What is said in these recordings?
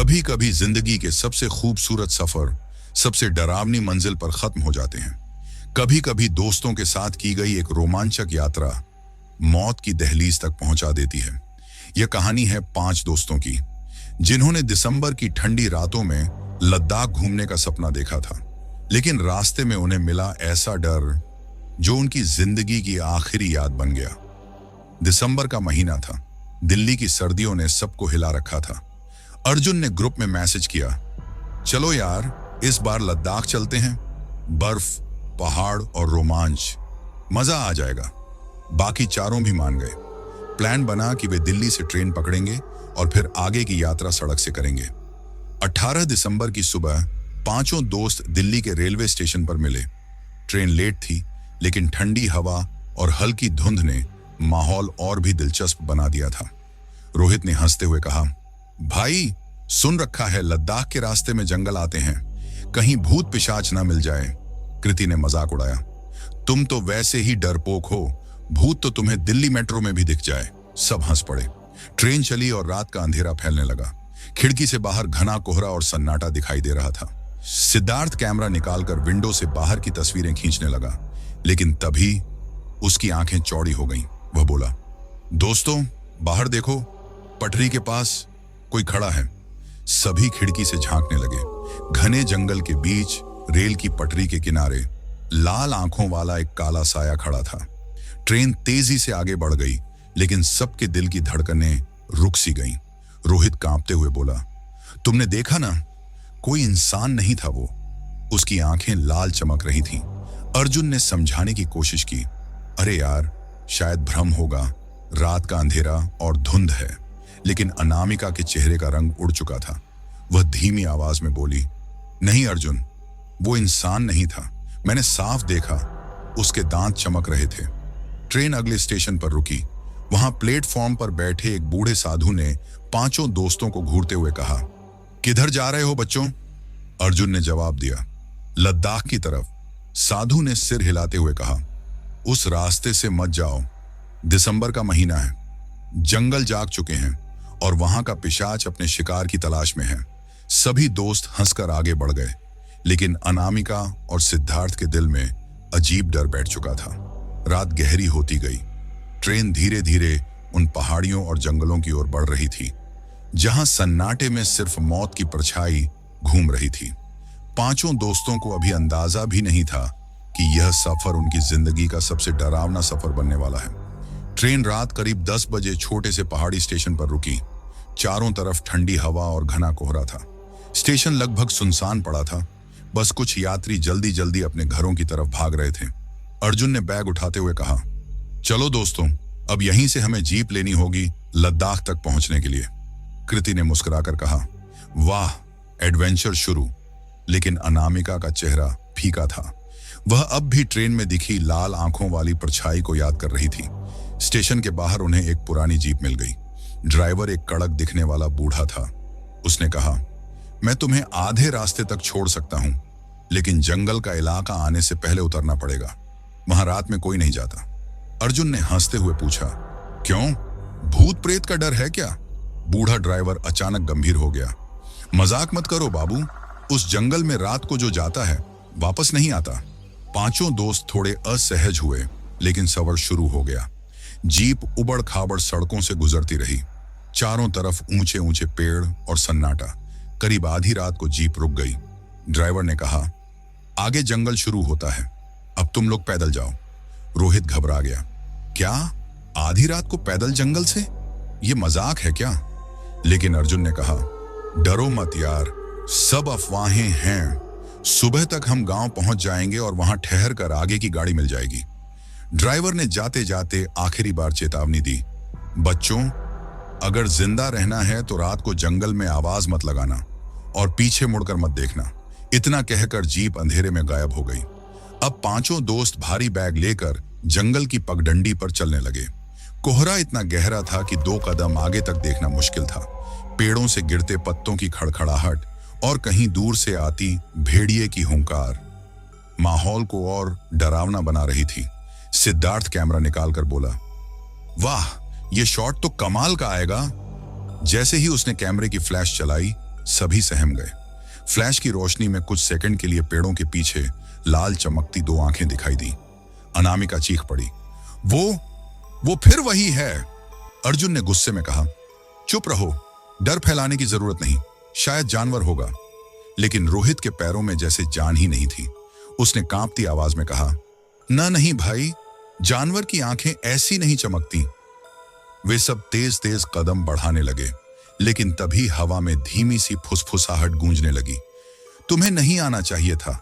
कभी कभी जिंदगी के सबसे खूबसूरत सफर सबसे डरावनी मंजिल पर खत्म हो जाते हैं। कभी कभी दोस्तों के साथ की गई एक रोमांचक यात्रा मौत की दहलीज तक पहुंचा देती है। यह कहानी है 5 दोस्तों की, जिन्होंने दिसंबर की ठंडी रातों में लद्दाख घूमने का सपना देखा था, लेकिन रास्ते में उन्हें मिला ऐसा डर जो उनकी जिंदगी की आखिरी याद बन गया। दिसंबर का महीना था। दिल्ली की सर्दियों ने सबको हिला रखा था। अर्जुन ने ग्रुप में मैसेज किया, चलो यार इस बार लद्दाख चलते हैं, बर्फ, पहाड़ और रोमांच, मजा आ जाएगा। बाकी चारों भी मान गए। प्लान बना कि वे दिल्ली से ट्रेन पकड़ेंगे और फिर आगे की यात्रा सड़क से करेंगे। 18 दिसंबर की सुबह 5 दोस्त दिल्ली के रेलवे स्टेशन पर मिले। ट्रेन लेट थी, लेकिन ठंडी हवा और हल्की धुंध ने माहौल और भी दिलचस्प बना दिया था। रोहित ने हंसते हुए कहा, भाई सुन रखा है लद्दाख के रास्ते में जंगल आते हैं, कहीं भूत पिशाच ना मिल जाए। कृति ने मजाक उड़ाया, तुम तो वैसे ही डरपोक हो, भूत तो तुम्हें दिल्ली मेट्रो में भी दिख जाए। सब हंस पड़े। ट्रेन चली और रात का अंधेरा फैलने लगा। खिड़की से बाहर घना कोहरा और सन्नाटा दिखाई दे रहा था। सिद्धार्थ कैमरा निकालकर विंडो से बाहर की तस्वीरें खींचने लगा, लेकिन तभी उसकी आंखें चौड़ी हो गईं। वह बोला, दोस्तों बाहर देखो, पटरी के पास कोई खड़ा है। सभी खिड़की से झांकने लगे। घने जंगल के बीच रेल की पटरी के किनारे लाल आंखों वाला एक काला साया खड़ा था। ट्रेन तेजी से आगे बढ़ गई, लेकिन सबके दिल की धड़कनें रुक सी गईं। रोहित कांपते हुए बोला, तुमने देखा ना, कोई इंसान नहीं था वो। उसकी आंखें लाल चमक रही थीं। अर्जुन ने समझाने की कोशिश की, अरे यार शायद भ्रम होगा, रात का अंधेरा और धुंध है। लेकिन अनामिका के चेहरे का रंग उड़ चुका था। वह धीमी आवाज में बोली, नहीं अर्जुन, वो इंसान नहीं था, मैंने साफ देखा, उसके दांत चमक रहे थे। ट्रेन अगले स्टेशन पर रुकी। वहां प्लेटफॉर्म पर बैठे एक बूढ़े साधु ने 5 दोस्तों को घूरते हुए कहा, किधर जा रहे हो बच्चों? अर्जुन ने जवाब दिया, लद्दाख की तरफ। साधु ने सिर हिलाते हुए कहा, उस रास्ते से मत जाओ, दिसंबर का महीना है, जंगल जाग चुके हैं और वहां का पिशाच अपने शिकार की तलाश में है। सभी दोस्त हंसकर आगे बढ़ गए, लेकिन अनामिका और सिद्धार्थ के दिल में अजीब डर बैठ चुका था। रात गहरी होती गई। ट्रेन धीरे धीरे उन पहाड़ियों और जंगलों की ओर बढ़ रही थी, जहां सन्नाटे में सिर्फ मौत की परछाई घूम रही थी। 5 दोस्तों को अभी अंदाजा भी नहीं था कि यह सफर उनकी जिंदगी का सबसे डरावना सफर बनने वाला है। ट्रेन रात करीब 10 बजे छोटे से पहाड़ी स्टेशन पर रुकी। चारों तरफ ठंडी हवा और घना कोहरा था। स्टेशन लगभग सुनसान पड़ा था। बस कुछ यात्री जल्दी जल्दी अपने घरों की तरफ भाग रहे थे। अर्जुन ने बैग उठाते हुए कहा, चलो दोस्तों, अब यहीं से हमें जीप लेनी होगी लद्दाख तक पहुंचने के लिए। कृति ने मुस्कुराकर कहा, वाह, एडवेंचर शुरू। लेकिन अनामिका का चेहरा फीका था। वह अब भी ट्रेन में दिखी लाल आंखों वाली परछाई को याद कर रही थी। स्टेशन के बाहर उन्हें एक पुरानी जीप मिल गई। ड्राइवर एक कड़क दिखने वाला बूढ़ा था। उसने कहा, मैं तुम्हें आधे रास्ते तक छोड़ सकता हूं, लेकिन जंगल का इलाका आने से पहले उतरना पड़ेगा, वहां रात में कोई नहीं जाता। अर्जुन ने हंसते हुए पूछा, क्यों, भूत प्रेत का डर है क्या? बूढ़ा ड्राइवर अचानक गंभीर हो गया। मजाक मत करो बाबू, उस जंगल में रात को जो जाता है वापस नहीं आता। 5 दोस्त थोड़े असहज हुए, लेकिन सफर शुरू हो गया। जीप उबड़ खाबड़ सड़कों से गुजरती रही। चारों तरफ ऊंचे ऊंचे पेड़ और सन्नाटा। करीब आधी रात को जीप रुक गई। ड्राइवर ने कहा, आगे जंगल शुरू होता है, अब तुम लोग पैदल जाओ। रोहित घबरा गया, क्या आधी रात को पैदल जंगल से? ये मजाक है क्या? लेकिन अर्जुन ने कहा, डरो मत यार, सब अफवाहें हैं। सुबह तक हम गांव पहुंच जाएंगे और वहां ठहर कर आगे की गाड़ी मिल जाएगी। ड्राइवर ने जाते जाते आखिरी बार चेतावनी दी, बच्चों, अगर जिंदा रहना है तो रात को जंगल में आवाज मत लगाना और पीछे मुड़कर मत देखना। इतना कहकर जीप अंधेरे में गायब हो गई। अब 5 दोस्त भारी बैग लेकर जंगल की पगडंडी पर चलने लगे। कोहरा इतना गहरा था कि 2 कदम आगे तक देखना मुश्किल था। पेड़ों से गिरते पत्तों की खड़खड़ाहट और कहीं दूर से आती भेड़िए की हुंकार माहौल को और डरावना बना रही थी। सिद्धार्थ कैमरा निकालकर बोला, वाह, ये शॉट तो कमाल का आएगा। जैसे ही उसने कैमरे की फ्लैश चलाई, सभी सहम गए। फ्लैश की रोशनी में कुछ सेकंड के लिए पेड़ों के पीछे लाल चमकती दो आंखें दिखाई दी। अनामिका चीख पड़ी, वो फिर वही है। अर्जुन ने गुस्से में कहा, चुप रहो, डर फैलाने की जरूरत नहीं, शायद जानवर होगा। लेकिन रोहित के पैरों में जैसे जान ही नहीं थी। उसने कांपती आवाज में कहा, नहीं भाई, जानवर की आंखें ऐसी नहीं चमकती। वे सब तेज तेज कदम बढ़ाने लगे, लेकिन तभी हवा में धीमी सी फुसफुसाहट गूंजने लगी। तुम्हें नहीं आना चाहिए था,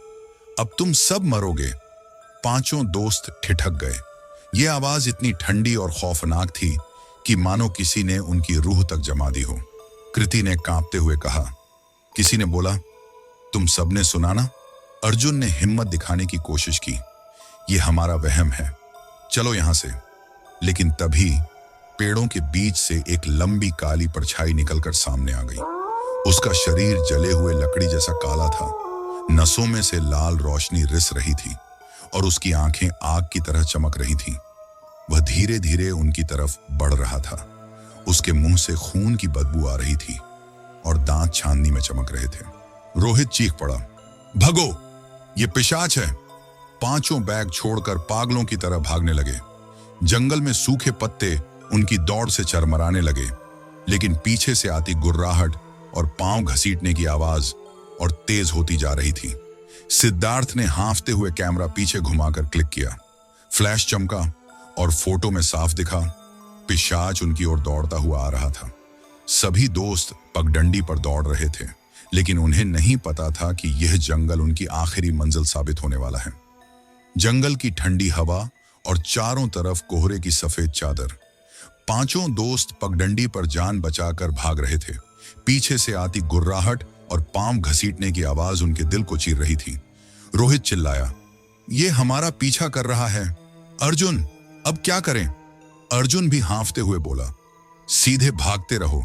अब तुम सब मरोगे। पांचों दोस्त ठिठक गए। ये आवाज इतनी ठंडी और खौफनाक थी कि मानो किसी ने उनकी रूह तक जमा दी हो। कृति ने कांपते हुए कहा, किसी ने बोला, तुम सबने सुना ना? अर्जुन ने हिम्मत दिखाने की कोशिश की, ये हमारा वहम है, चलो यहां से। लेकिन तभी पेड़ों के बीच से एक लंबी काली परछाई निकलकर सामने आ गई। उसका शरीर जले हुए लकड़ी जैसा काला था, नसों में से लाल रोशनी रिस रही थी और उसकी आंखें आग की तरह चमक रही थीं। वह धीरे धीरे उनकी तरफ बढ़ रहा था। उसके मुंह से खून की बदबू आ रही थी और दांत चांदनी में चमक रहे थे। रोहित चीख पड़ा, भगो, ये पिशाच है। पांचों बैग छोड़कर पागलों की तरह भागने लगे। जंगल में सूखे पत्ते उनकी दौड़ से चरमराने लगे, लेकिन पीछे से आती गुर्राहट और पांव घसीटने की आवाज और तेज होती जा रही थी। सिद्धार्थ ने हांफते हुए कैमरा पीछे घुमाकर क्लिक किया। फ्लैश चमका और फोटो में साफ दिखा, पिशाच उनकी ओर दौड़ता हुआ आ रहा था। सभी दोस्त पगडंडी पर दौड़ रहे थे, लेकिन उन्हें नहीं पता था कि यह जंगल उनकी आखिरी मंजिल साबित होने वाला है। जंगल की ठंडी हवा और चारों तरफ कोहरे की सफेद चादर। पांचों दोस्त पगडंडी पर जान बचाकर भाग रहे थे। पीछे से आती गुर्राहट और पांव घसीटने की आवाज उनके दिल को चीर रही थी। रोहित चिल्लाया, ये हमारा पीछा कर रहा है। अर्जुन, अब क्या करें? अर्जुन भी हांफते हुए बोला, सीधे भागते रहो,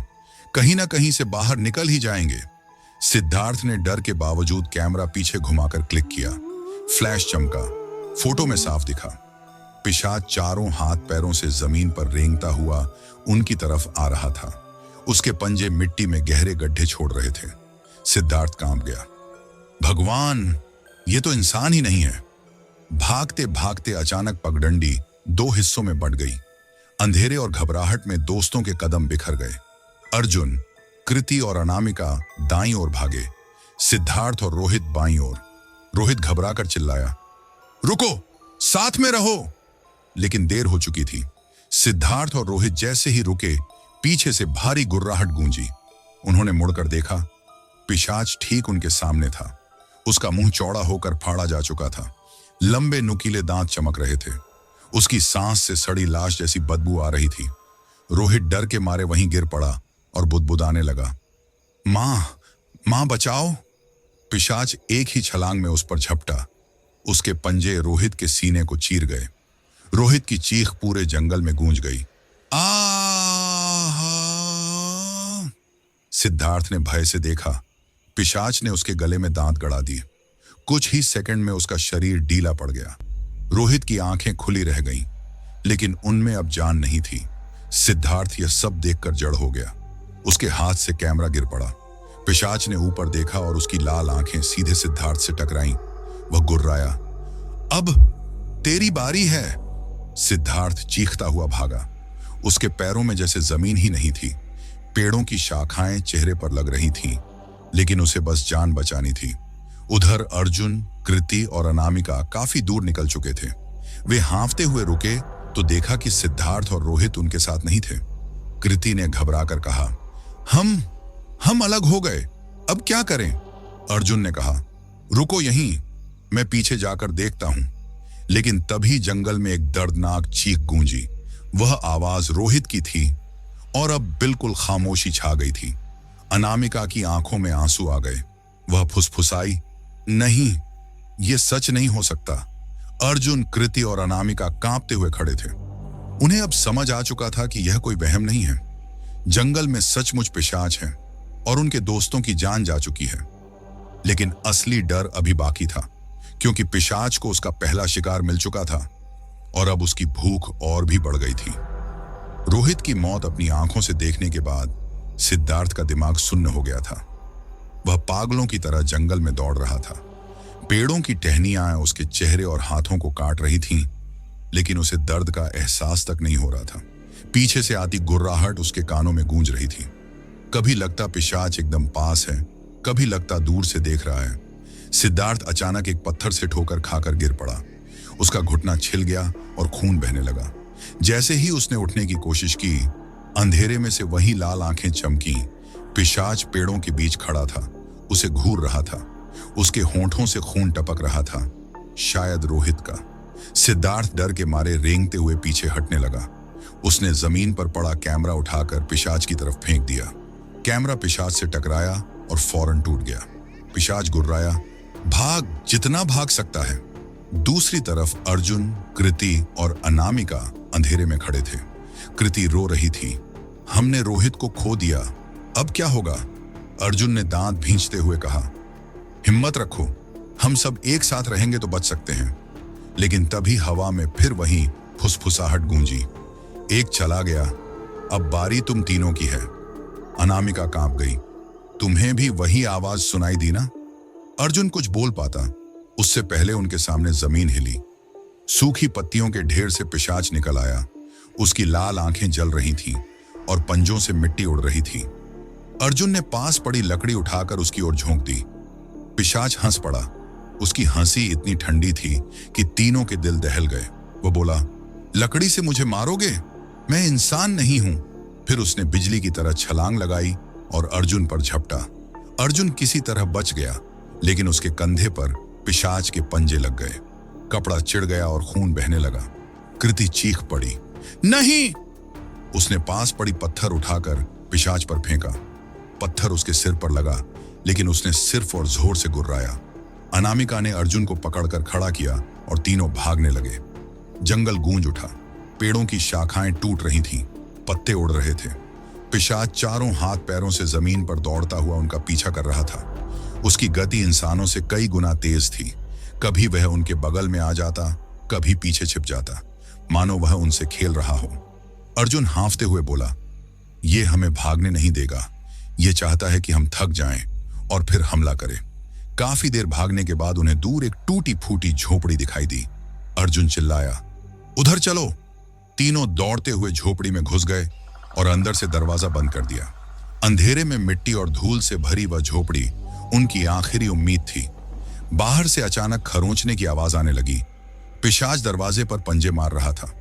कहीं ना कहीं से बाहर निकल ही जाएंगे। सिद्धार्थ ने डर के बावजूद कैमरा पीछे घुमाकर क्लिक किया। फ्लैश चमका, फोटो में साफ दिखा, पिशाच चारों हाथ पैरों से जमीन पर रेंगता हुआ उनकी तरफ आ रहा था। उसके पंजे मिट्टी में गहरे गड्ढे छोड़ रहे थे। सिद्धार्थ कांप गया, भगवान, ये तो इंसान ही नहीं है। भागते भागते अचानक पगडंडी दो हिस्सों में बंट गई। अंधेरे और घबराहट में दोस्तों के कदम बिखर गए। अर्जुन, कृति और अनामिका दाईं ओर भागे, सिद्धार्थ और रोहित बाईं ओर। रोहित घबराकर चिल्लाया, रुको, साथ में रहो। लेकिन देर हो चुकी थी। सिद्धार्थ और रोहित जैसे ही रुके, पीछे से भारी गुर्राहट गूंजी। उन्होंने मुड़कर देखा, पिशाच ठीक उनके सामने था। उसका मुंह चौड़ा होकर फाड़ा जा चुका था। लंबे नुकीले दांत चमक रहे थे। उसकी सांस से सड़ी लाश जैसी बदबू आ रही थी। रोहित डर के मारे वहीं गिर पड़ा और बुदबुदाने लगा, मां बचाओ। पिशाच एक ही छलांग में उस पर झपटा। उसके पंजे रोहित के सीने को चीर गए। रोहित की चीख पूरे जंगल में गूंज गई। आहा! सिद्धार्थ ने भय से देखा, पिशाच ने उसके गले में दांत गड़ा दिए। कुछ ही सेकंड में उसका शरीर ढीला पड़ गया। रोहित की आंखें खुली रह गईं, लेकिन उनमें अब जान नहीं थी। सिद्धार्थ यह सब देखकर जड़ हो गया। उसके हाथ से कैमरा गिर पड़ा। पिशाच ने ऊपर देखा और उसकी लाल आंखें सीधे सिद्धार्थ से टकराईं। वह गुर्राया, अब तेरी बारी है। सिद्धार्थ चीखता हुआ भागा। उसके पैरों में जैसे जमीन ही नहीं थी। पेड़ों की शाखाएं चेहरे पर लग रही थीं, लेकिन उसे बस जान बचानी थी। उधर अर्जुन, कृति और अनामिका काफी दूर निकल चुके थे। वे हांफते हुए रुके तो देखा कि सिद्धार्थ और रोहित उनके साथ नहीं थे। कृति ने घबराकर कहा, हम अलग हो गए, अब क्या करें? अर्जुन ने कहा, रुको यहीं, मैं पीछे जाकर देखता हूं। लेकिन तभी जंगल में एक दर्दनाक चीख गूंजी। वह आवाज रोहित की थी और अब बिल्कुल खामोशी छा गई थी। अनामिका की आंखों में आंसू आ गए। वह फुसफुसाई, नहीं, यह सच नहीं हो सकता। अर्जुन, कृति और अनामिका कांपते हुए खड़े थे। उन्हें अब समझ आ चुका था कि यह कोई वहम नहीं है। जंगल में सचमुच पिशाच है और उनके दोस्तों की जान जा चुकी है। लेकिन असली डर अभी बाकी था, क्योंकि पिशाच को उसका पहला शिकार मिल चुका था और अब उसकी भूख और भी बढ़ गई थी। रोहित की मौत अपनी आंखों से देखने के बाद सिद्धार्थ का दिमाग सुन्न हो गया था। वह पागलों की तरह जंगल में दौड़ रहा था। पेड़ों की टहनियां उसके चेहरे और हाथों को काट रही थीं, लेकिन उसे दर्द का एहसास तक नहीं हो रहा था। पीछे से आती गुर्राहट उसके कानों में गूंज रही थी। कभी लगता पिशाच एकदम पास है, कभी लगता दूर से देख रहा है। सिद्धार्थ अचानक एक पत्थर से ठोकर खाकर गिर पड़ा। उसका घुटना छिल गया और खून बहने लगा। जैसे ही उसने उठने की कोशिश की, अंधेरे में से वही लाल आंखें चमकी। पिशाच पेड़ों के बीच खड़ा था, उसे घूर रहा था। उसके होंठों से खून टपक रहा था, शायद रोहित का। सिद्धार्थ डर के मारे रेंगते हुए पीछे हटने लगा। उसने जमीन पर पड़ा कैमरा उठाकर पिशाच की तरफ फेंक दिया। कैमरा पिशाच से टकराया और फौरन टूट गया। पिशाच गुर्राया, भाग, जितना भाग सकता है। दूसरी तरफ अर्जुन, कृति और अनामिका अंधेरे में खड़े थे। कृति रो रही थी, हमने रोहित को खो दिया, अब क्या होगा? अर्जुन ने दांत भींचते हुए कहा, हिम्मत रखो, हम सब एक साथ रहेंगे तो बच सकते हैं। लेकिन तभी हवा में फिर वही फुसफुसाहट गूंजी। एक चला गया, अब बारी तुम तीनों की है। अनामिका कांप गई, तुम्हें भी वही आवाज सुनाई दी ना? अर्जुन कुछ बोल पाता, उससे पहले उनके सामने जमीन हिली। सूखी पत्तियों के ढेर से पिशाच निकल आया। उसकी लाल आंखें जल रही थीं और पंजों से मिट्टी उड़ रही थी। अर्जुन ने पास पड़ी लकड़ी उठाकर उसकी ओर झोंक दी। पिशाच हंस पड़ा। उसकी हंसी इतनी ठंडी थी कि तीनों के दिल दहल गए। वो बोला, लकड़ी से मुझे मारोगे? मैं इंसान नहीं हूं। फिर उसने बिजली की तरह छलांग लगाई और अर्जुन पर झपटा। अर्जुन किसी तरह बच गया, लेकिन उसके कंधे पर पिशाच के पंजे लग गए। कपड़ा चिढ़ गया और खून बहने लगा। कृति चीख पड़ी, नहीं! उसने पास पड़ी पत्थर उठाकर पिशाच पर फेंका। पत्थर उसके सिर पर लगा, लेकिन उसने सिर्फ और जोर से गुर्राया। अनामिका ने अर्जुन को पकड़कर खड़ा किया और तीनों भागने लगे। जंगल गूंज उठा, पेड़ों की शाखाएं टूट रही थीं, पत्ते उड़ रहे थे। पिशाच चारों हाथ पैरों से जमीन पर दौड़ता हुआ उनका पीछा कर रहा था। उसकी गति इंसानों से कई गुना तेज थी। कभी वह उनके बगल में आ जाता, कभी पीछे छिप जाता, मानो वह उनसे खेल रहा हो। अर्जुन हांफते हुए बोला, यह हमें भागने नहीं देगा। यह चाहता है कि हम थक जाएं और फिर हमला करें। काफी देर भागने के बाद उन्हें दूर एक टूटी फूटी झोपड़ी दिखाई दी। अर्जुन चिल्लाया, उधर चलो। तीनों दौड़ते हुए झोपड़ी में घुस गए और अंदर से दरवाजा बंद कर दिया। अंधेरे में मिट्टी और धूल से भरी वह झोपड़ी उनकी आखिरी उम्मीद थी। बाहर से अचानक खरोंचने की आवाज आने लगी। पिशाच दरवाजे पर पंजे मार रहा था।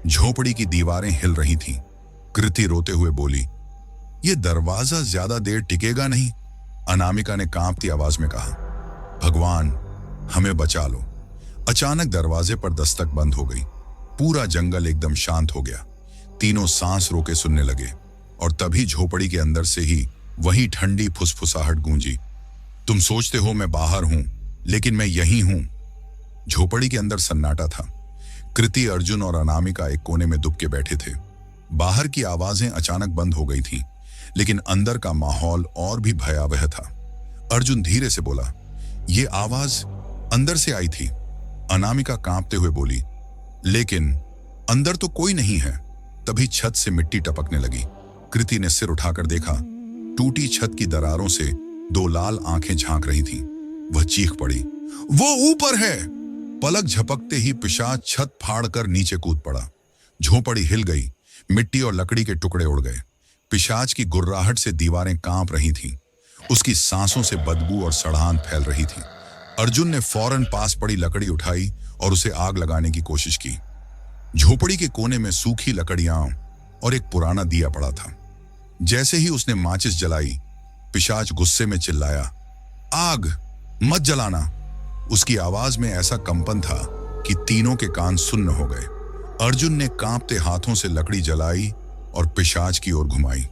झोपड़ी की दीवारें हिल रही थीं। कृति रोते हुए बोली, यह दरवाजा ज्यादा देर टिकेगा नहीं। अनामिका ने कांपती आवाज में कहा, भगवान, हमें बचा लो। अचानक दरवाजे पर दस्तक बंद हो गई। पूरा जंगल एकदम शांत हो गया। तीनों सांस रोके सुनने लगे और तभी झोपड़ी के अंदर से ही वही ठंडी फुसफुसाहट गूंजी, तुम सोचते हो मैं बाहर हूं, लेकिन मैं यहीं हूं। झोपड़ी के अंदर सन्नाटा था। कृति, अर्जुन और अनामिका एक कोने में दुबके बैठे थे। बाहर की आवाजें अचानक बंद हो गई थीं, लेकिन अंदर का माहौल और भी भयावह था। अर्जुन धीरे से बोला, ये आवाज अंदर से आई थी। अनामिका कांपते हुए बोली, लेकिन अंदर तो कोई नहीं है। तभी छत से मिट्टी टपकने लगी। कृति ने सिर उठाकर देखा। टूटी छत की दरारों से दो लाल आंखें झांक रही थीं। वह चीख पड़ी, वो ऊपर है! पलक झपकते ही पिशाच छत फाड़कर नीचे कूद पड़ा। झोपड़ी हिल गई, मिट्टी और लकड़ी के टुकड़े उड़ गए। पिशाच की गुर्राहट से दीवारें कांप रही थीं। उसकी सांसों से बदबू और सड़ाहट फैल रही थी। अर्जुन ने फौरन पास पड़ी लकड़ी उठाई और उसे आग लगाने की कोशिश की। झोपड़ी के कोने में सूखी लकड़ियां और एक पुराना दिया पड़ा था। जैसे ही उसने माचिस जलाई, पिशाच गुस्से में चिल्लाया, आग मत जलाना। उसकी आवाज में ऐसा कंपन था कि तीनों के कान सुन्न हो गए। अर्जुन ने कांपते हाथों से लकड़ी जलाई और पिशाच की ओर घुमाई।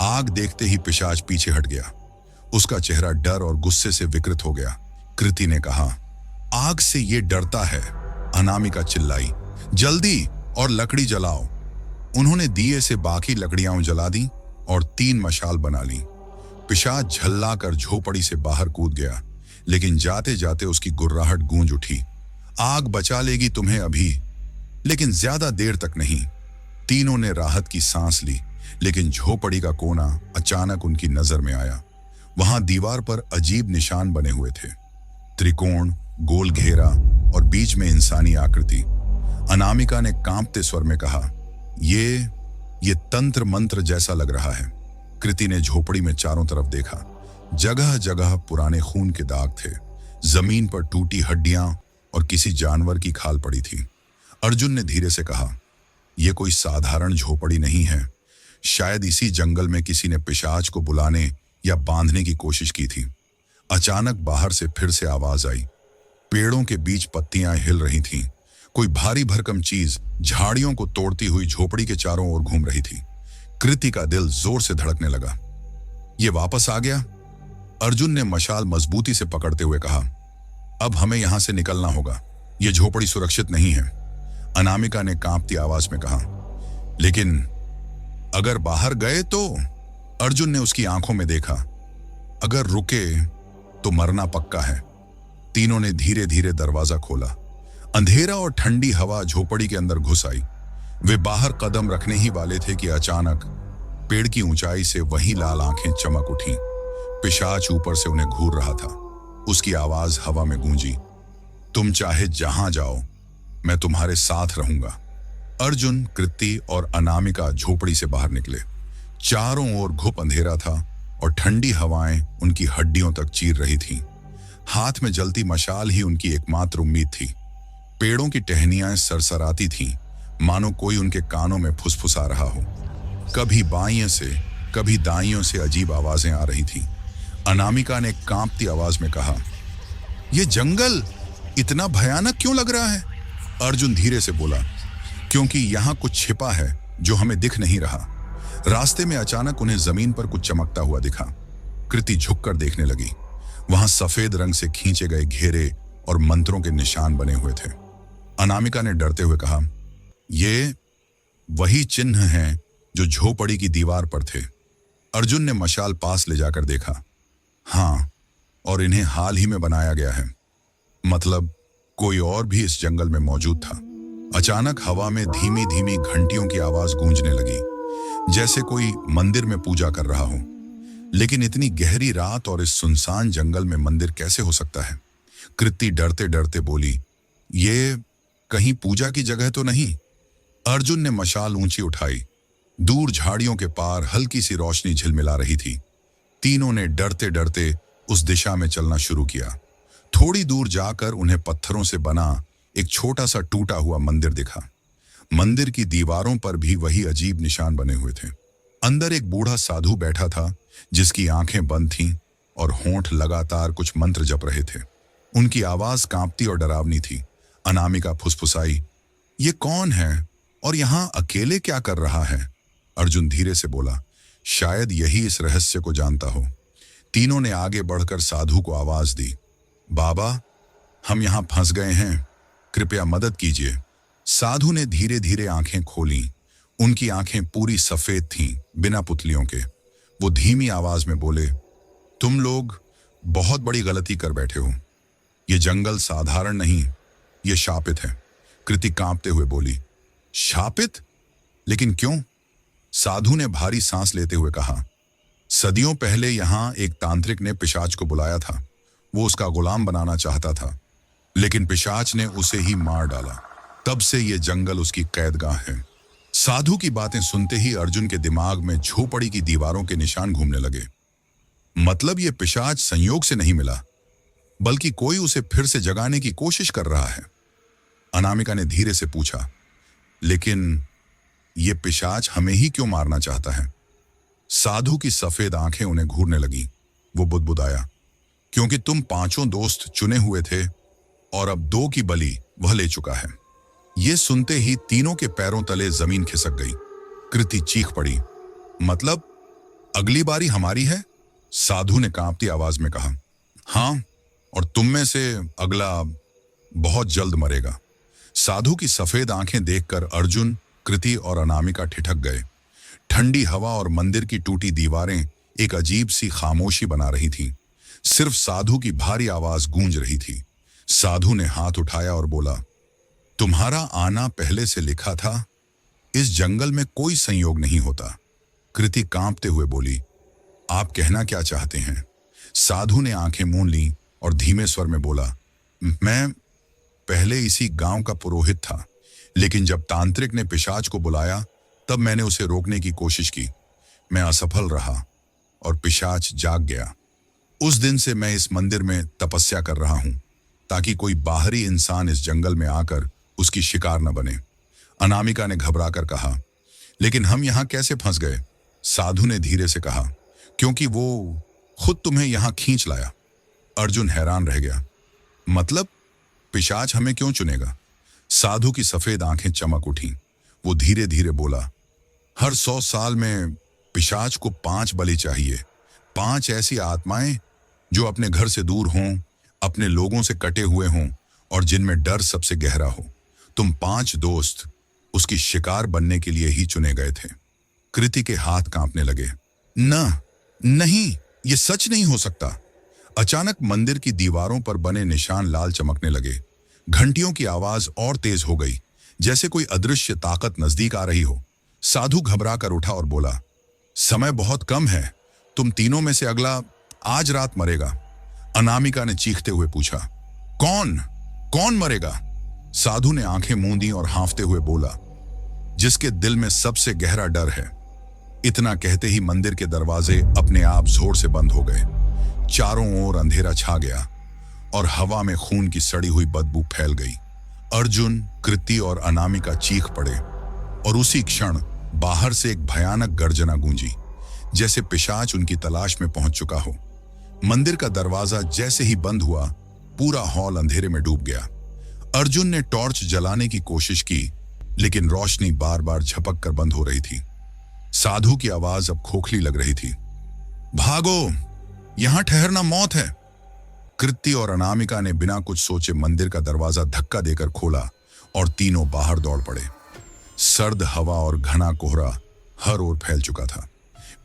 आग देखते ही पिशाच पीछे हट गया। उसका चेहरा डर और गुस्से से विकृत हो गया। कृति ने कहा, आग से ये डरता है। अनामिका चिल्लाई, जल्दी और लकड़ी जलाओ। उन्होंने दिए से बाकी लकड़ियां जला दी और 3 मशाल बना ली। पिशाच झल्लाकर झोपड़ी से बाहर कूद गया, लेकिन जाते जाते उसकी गुर्राहट गूंज उठी, आग बचा लेगी तुम्हें अभी, लेकिन ज्यादा देर तक नहीं। तीनों ने राहत की सांस ली, लेकिन झोपड़ी का कोना अचानक उनकी नजर में आया। वहां दीवार पर अजीब निशान बने हुए थे, त्रिकोण, गोल घेरा और बीच में इंसानी आकृति। अनामिका ने कांपते स्वर में कहा, ये तंत्र मंत्र जैसा लग रहा है। कृति ने झोपड़ी में चारों तरफ देखा। जगह जगह पुराने खून के दाग थे, जमीन पर टूटी हड्डियां और किसी जानवर की खाल पड़ी थी। अर्जुन ने धीरे से कहा, यह कोई साधारण झोपड़ी नहीं है। शायद इसी जंगल में किसी ने पिशाच को बुलाने या बांधने की कोशिश की थी। अचानक बाहर से फिर से आवाज आई। पेड़ों के बीच पत्तियां हिल रही थीं। कोई भारी भरकम चीज झाड़ियों को तोड़ती हुई झोपड़ी के चारों ओर घूम रही थी। कृति का दिल जोर से धड़कने लगा। ये वापस आ गया। अर्जुन ने मशाल मजबूती से पकड़ते हुए कहा, अब हमें यहां से निकलना होगा। यह झोपड़ी सुरक्षित नहीं है। अनामिका ने कांपती आवाज में कहा, लेकिन अगर बाहर गए तो? अर्जुन ने उसकी आंखों में देखा। अगर रुके तो मरना पक्का है। तीनों ने धीरे धीरे दरवाजा खोला। अंधेरा और ठंडी हवा झोपड़ी के अंदर घुस आई। वे बाहर कदम रखने ही वाले थे कि अचानक पेड़ की ऊंचाई से वही लाल आंखें चमक उठी। पिशाच ऊपर से उन्हें घूर रहा था। उसकी आवाज हवा में गूंजी, तुम चाहे जहां जाओ, मैं तुम्हारे साथ रहूंगा। अर्जुन, कृति और अनामिका झोपड़ी से बाहर निकले। चारों ओर घुप अंधेरा था और ठंडी हवाएं उनकी हड्डियों तक चीर रही थीं। हाथ में जलती मशाल ही उनकी एकमात्र उम्मीद थी। पेड़ों की टहनियां सरसराती थीं, मानो कोई उनके कानों में फुसफुसा रहा हो। कभी बाइयों से, कभी दाइयों से अजीब आवाजें आ रही थीं। अनामिका ने कांपती आवाज में कहा, यह जंगल इतना भयानक क्यों लग रहा है? अर्जुन धीरे से बोला, क्योंकि यहां कुछ छिपा है जो हमें दिख नहीं रहा। रास्ते में अचानक उन्हें जमीन पर कुछ चमकता हुआ दिखा। कृति झुककर देखने लगी। वहां सफेद रंग से खींचे गए घेरे और मंत्रों के निशान बने हुए थे। अनामिका ने डरते हुए कहा, ये वही चिन्ह हैं जो झोपड़ी की दीवार पर थे। अर्जुन ने मशाल पास ले जाकर देखा। हाँ, और इन्हें हाल ही में बनाया गया है। मतलब कोई और भी इस जंगल में मौजूद था। अचानक हवा में धीमी धीमी घंटियों की आवाज गूंजने लगी, जैसे कोई मंदिर में पूजा कर रहा हो। लेकिन इतनी गहरी रात और इस सुनसान जंगल में मंदिर कैसे हो सकता है? कृति डरते डरते बोली, ये कहीं पूजा की जगह तो नहीं? अर्जुन ने मशाल ऊंची उठाई। दूर झाड़ियों के पार हल्की सी रोशनी झिलमिला रही थी। तीनों ने डरते डरते उस दिशा में चलना शुरू किया। थोड़ी दूर जाकर उन्हें पत्थरों से बना एक छोटा सा टूटा हुआ मंदिर दिखा। मंदिर की दीवारों पर भी वही अजीब निशान बने हुए थे। अंदर एक बूढ़ा साधु बैठा था, जिसकी आंखें बंद थीं और होंठ लगातार कुछ मंत्र जप रहे थे। उनकी आवाज कांपती और डरावनी थी। अनामिका फुसफुसाई, ये कौन है और यहां अकेले क्या कर रहा है? अर्जुन धीरे से बोला, शायद यही इस रहस्य को जानता हो। तीनों ने आगे बढ़कर साधु को आवाज दी, बाबा, हम यहां फंस गए हैं, कृपया मदद कीजिए। साधु ने धीरे धीरे आंखें खोलीं। उनकी आंखें पूरी सफेद थीं, बिना पुतलियों के। वो धीमी आवाज में बोले, तुम लोग बहुत बड़ी गलती कर बैठे हो। ये जंगल साधारण नहीं, ये शापित है। कृति कांपते हुए बोली, शापित? लेकिन क्यों? साधु ने भारी सांस लेते हुए कहा, सदियों पहले यहां एक तांत्रिक ने पिशाच को बुलाया था। वो उसका गुलाम बनाना चाहता था, लेकिन पिशाच ने उसे ही मार डाला। तब से ये जंगल उसकी कैदगाह है। साधु की बातें सुनते ही अर्जुन के दिमाग में झोपड़ी की दीवारों के निशान घूमने लगे। मतलब ये पिशाच संयोग से नहीं मिला, बल्कि कोई उसे फिर से जगाने की कोशिश कर रहा है। अनामिका ने धीरे से पूछा, लेकिन ये पिशाच हमें ही क्यों मारना चाहता है? साधु की सफेद आंखें उन्हें घूरने लगी। वो बुदबुदाया, क्योंकि तुम पांचों दोस्त चुने हुए थे और अब दो की बलि वह ले चुका है। ये सुनते ही तीनों के पैरों तले जमीन खिसक गई। कृति चीख पड़ी, मतलब अगली बारी हमारी है? साधु ने कांपती आवाज में कहा, हाँ, और तुम में से अगला बहुत जल्द मरेगा। साधु की सफेद आंखें देखकर अर्जुन, कृति और अनामिका ठिठक गए। ठंडी हवा और मंदिर की टूटी दीवारें एक अजीब सी खामोशी बना रही थीं। सिर्फ साधु की भारी आवाज गूंज रही थी। साधु ने हाथ उठाया और बोला, तुम्हारा आना पहले से लिखा था। इस जंगल में कोई संयोग नहीं होता। कृति कांपते हुए बोली, आप कहना क्या चाहते हैं? साधु ने आंखें मूंद लीं और धीमे स्वर में बोला, मैं पहले इसी गांव का पुरोहित था, लेकिन जब तांत्रिक ने पिशाच को बुलाया तब मैंने उसे रोकने की कोशिश की। मैं असफल रहा और पिशाच जाग गया। उस दिन से मैं इस मंदिर में तपस्या कर रहा हूं ताकि कोई बाहरी इंसान इस जंगल में आकर उसकी शिकार न बने। अनामिका ने घबराकर कहा, लेकिन हम यहां कैसे फंस गए? साधु ने धीरे से कहा, क्योंकि वो खुद तुम्हें यहां खींच लाया। अर्जुन हैरान रह गया, मतलब पिशाच हमें क्यों चुनेगा? साधु की सफेद आंखें चमक उठी। वो धीरे धीरे बोला, हर 100 साल में पिशाच को 5 बलि चाहिए। 5 ऐसी आत्माएं जो अपने घर से दूर हों, अपने लोगों से कटे हुए हों और जिनमें डर सबसे गहरा हो। तुम 5 दोस्त उसकी शिकार बनने के लिए ही चुने गए थे। कृति के हाथ कांपने लगे। नहीं, ये सच नहीं हो सकता। अचानक मंदिर की दीवारों पर बने निशान लाल चमकने लगे। घंटियों की आवाज और तेज हो गई, जैसे कोई अदृश्य ताकत नजदीक आ रही हो। साधु घबरा कर उठा और बोला, समय बहुत कम है, तुम तीनों में से अगला आज रात मरेगा। अनामिका ने चीखते हुए पूछा, कौन मरेगा? साधु ने आंखें मूंदी और हांफते हुए बोला, जिसके दिल में सबसे गहरा डर है। इतना कहते ही मंदिर के दरवाजे अपने आप जोर से बंद हो गए। चारों ओर अंधेरा छा गया और हवा में खून की सड़ी हुई बदबू फैल गई। अर्जुन, कृति और अनामिका चीख पड़े और उसी क्षण बाहर से एक भयानक गर्जना गूंजी, जैसे पिशाच उनकी तलाश में पहुंच चुका हो। मंदिर का दरवाजा जैसे ही बंद हुआ, पूरा हॉल अंधेरे में डूब गया। अर्जुन ने टॉर्च जलाने की कोशिश की, लेकिन रोशनी बार बार झपक कर बंद हो रही थी। साधु की आवाज अब खोखली लग रही थी, भागो, यहां ठहरना मौत है। कृति और अनामिका ने बिना कुछ सोचे मंदिर का दरवाजा धक्का देकर खोला और तीनों बाहर दौड़ पड़े। सर्द हवा और घना कोहरा हर ओर फैल चुका था।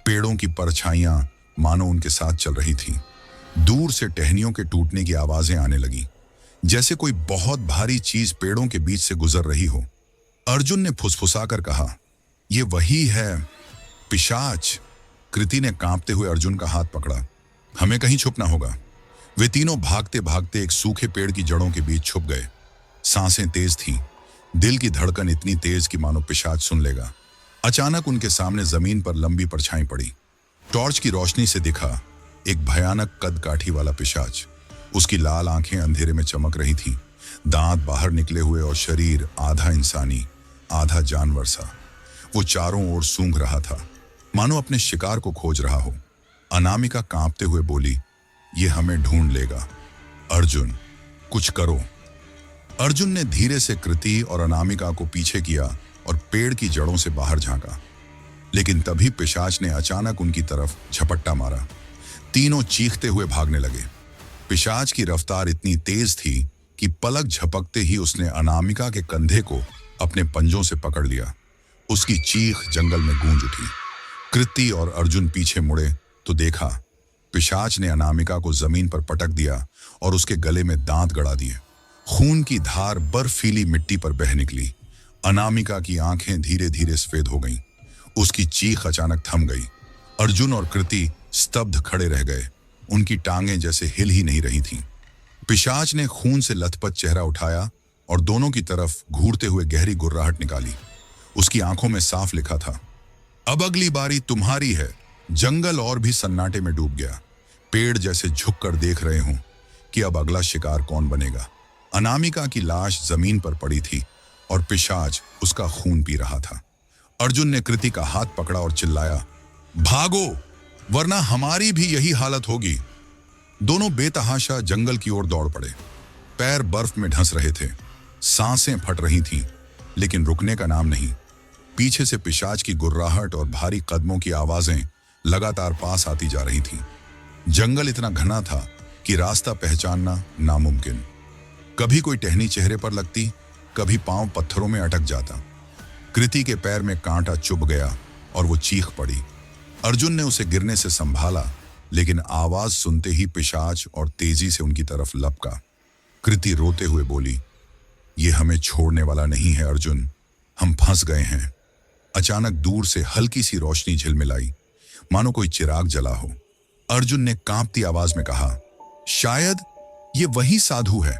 पेड़ों की परछाइयां मानो उनके साथ चल रही थीं। दूर से टहनियों के टूटने की आवाजें आने लगीं, जैसे कोई बहुत भारी चीज पेड़ों के बीच से गुजर रही हो। अर्जुन ने फुसफुसाकर कहा, यह वही है, पिशाच। कृति ने कांपते हुए अर्जुन का हाथ पकड़ा, हमें कहीं छुपना होगा। वे तीनों भागते भागते एक सूखे पेड़ की जड़ों के बीच छुप गए। सांसें तेज थीं, दिल की धड़कन इतनी तेज कि मानो पिशाच सुन लेगा। अचानक उनके सामने जमीन पर लंबी परछाई पड़ी। टॉर्च की रोशनी से दिखा एक भयानक कद काठी वाला पिशाच। उसकी लाल आंखें अंधेरे में चमक रही थीं, दांत बाहर निकले हुए और शरीर आधा इंसानी आधा जानवर सा। वो चारों ओर सूंघ रहा था, मानो अपने शिकार को खोज रहा हो। अनामिका कांपते हुए बोली, ये हमें ढूंढ लेगा। अर्जुन, कुछ करो। अर्जुन ने धीरे से कृति और अनामिका को पीछे किया और पेड़ की जड़ों से बाहर झांका, लेकिन तभी पिशाच ने अचानक उनकी तरफ झपट्टा मारा। तीनों चीखते हुए भागने लगे। पिशाच की रफ्तार इतनी तेज थी कि पलक झपकते ही उसने अनामिका के कंधे को अपने पंजों से पकड़ लिया। उसकी चीख जंगल में गूंज उठी। कृति और अर्जुन पीछे मुड़े तो देखा पिशाच ने अनामिका को जमीन पर पटक दिया और उसके गले में दांत गड़ा दिए। खून की धार बर्फीली मिट्टी पर बह निकली। अनामिका की आंखें धीरे धीरे सफेद हो गईं। उसकी चीख अचानक थम गई। अर्जुन और कृति स्तब्ध खड़े रह गए। उनकी टांगें जैसे हिल ही नहीं रही थीं। पिशाच ने खून से लथपथ चेहरा उठाया और दोनों की तरफ घूरते हुए गहरी गुर्राहट निकाली। उसकी आंखों में साफ लिखा था, अब अगली बारी तुम्हारी है। जंगल और भी सन्नाटे में डूब गया। पेड़ जैसे झुककर देख रहे हों कि अब अगला शिकार कौन बनेगा। अनामिका की लाश जमीन पर पड़ी थी और पिशाच उसका खून पी रहा था। अर्जुन ने कृति का हाथ पकड़ा और चिल्लाया, भागो, वरना हमारी भी यही हालत होगी। दोनों बेतहाशा जंगल की ओर दौड़ पड़े। पैर बर्फ में ढंस रहे थे, सांसें फट रही थीं, लेकिन रुकने का नाम नहीं। पीछे से पिशाच की गुर्राहट और भारी कदमों की आवाजें लगातार पास आती जा रही थीं। जंगल इतना घना था कि रास्ता पहचानना नामुमकिन। कभी कोई टहनी चेहरे पर लगती, कभी पांव पत्थरों में अटक जाता। कृति के पैर में कांटा चुभ गया और वो चीख पड़ी। अर्जुन ने उसे गिरने से संभाला, लेकिन आवाज सुनते ही पिशाच और तेजी से उनकी तरफ लपका। कृति रोते हुए बोली, ये हमें छोड़ने वाला नहीं है अर्जुन, हम फंस गए हैं। अचानक दूर से हल्की सी रोशनी झिलमिलाई, मानो कोई चिराग जला हो। अर्जुन ने कांपती आवाज में कहा, शायद ये वही साधु है।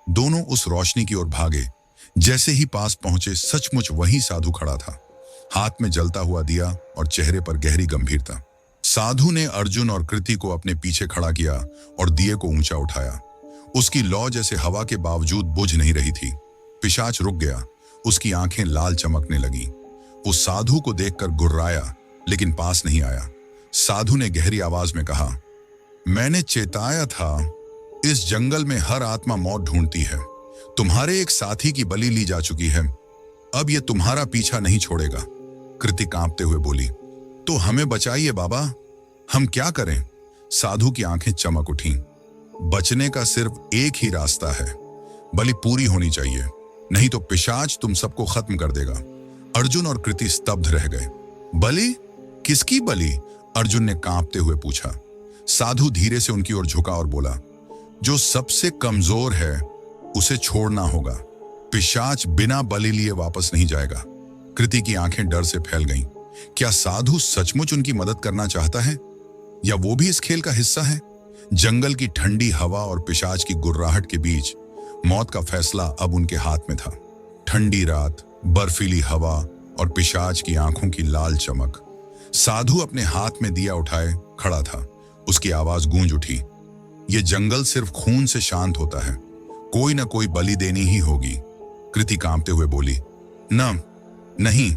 दोनों उस रोशनी की ओर भागे। जैसे ही पास पहुंचे, सचमुच वही साधु खड़ा था, हाथ में जलता हुआ दिया और चेहरे पर गहरी गंभीरता। साधु ने अर्जुन और कृति को अपने पीछे खड़ा किया और दिए को ऊंचा उठाया। उसकी लौ जैसे हवा के बावजूद बुझ नहीं रही थी। पिशाच रुक गया, उसकी आंखें लाल चमकने लगी। वो साधु को देखकर गुर्राया, लेकिन पास नहीं आया। साधु ने गहरी आवाज में कहा, मैंने चेताया था, इस जंगल में हर आत्मा मौत ढूंढती है। तुम्हारे एक साथी की बलि ली जा चुकी है, अब यह तुम्हारा पीछा नहीं छोड़ेगा। कृति कांपते हुए बोली, तो हमें बचाइए बाबा, हम क्या करें? साधु की आंखें चमक उठीं। बचने का सिर्फ एक ही रास्ता है, बलि पूरी होनी चाहिए, नहीं तो पिशाच तुम सबको खत्म कर देगा। अर्जुन और कृति स्तब्ध रह गए। बलि? किसकी बलि? अर्जुन ने कांपते हुए पूछा। साधु धीरे से उनकी ओर झुका और बोला, जो सबसे कमजोर है उसे छोड़ना होगा। पिशाच बिना बलि लिए वापस नहीं जाएगा। कृति की आंखें डर से फैल गईं। क्या साधु सचमुच उनकी मदद करना चाहता है, या वो भी इस खेल का हिस्सा है? जंगल की ठंडी हवा और पिशाच की गुर्राहट के बीच मौत का फैसला अब उनके हाथ में था। ठंडी रात, बर्फीली हवा और पिशाच की आंखों की लाल चमक। साधु अपने हाथ में दिया उठाए खड़ा था। उसकी आवाज गूंज उठी, ये जंगल सिर्फ खून से शांत होता है, कोई ना कोई बलि देनी ही होगी। कृति कांपते हुए बोली, नहीं,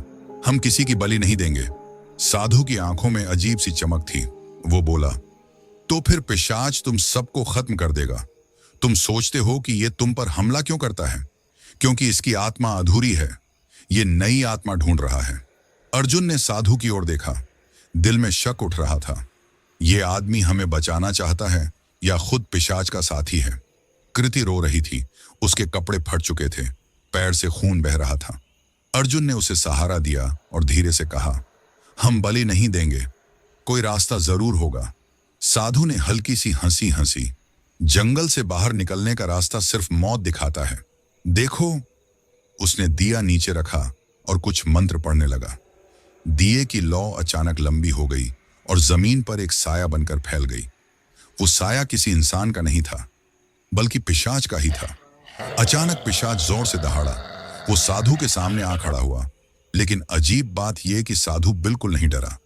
हम किसी की बलि नहीं देंगे। साधु की आंखों में अजीब सी चमक थी। वो बोला, तो फिर पिशाच तुम सबको खत्म कर देगा। तुम सोचते हो कि ये तुम पर हमला क्यों करता है? क्योंकि इसकी आत्मा अधूरी है, ये नई आत्मा ढूंढ रहा है। अर्जुन ने साधु की ओर देखा, दिल में शक उठ रहा था, ये आदमी हमें बचाना चाहता है या खुद पिशाच का साथी है? कृति रो रही थी, उसके कपड़े फट चुके थे, पैर से खून बह रहा था। अर्जुन ने उसे सहारा दिया और धीरे से कहा, हम बलि नहीं देंगे, कोई रास्ता जरूर होगा। साधु ने हल्की सी हंसी हंसी, जंगल से बाहर निकलने का रास्ता सिर्फ मौत दिखाता है। देखो, उसने दिया नीचे रखा और कुछ मंत्र पढ़ने लगा। दिए की लौ अचानक लंबी हो गई और जमीन पर एक साया बनकर फैल गई। वो साया किसी इंसान का नहीं था, बल्कि पिशाच का ही था। अचानक पिशाच जोर से दहाड़ा। वो साधु के सामने आ खड़ा हुआ, लेकिन अजीब बात यह कि साधु बिल्कुल नहीं डरा।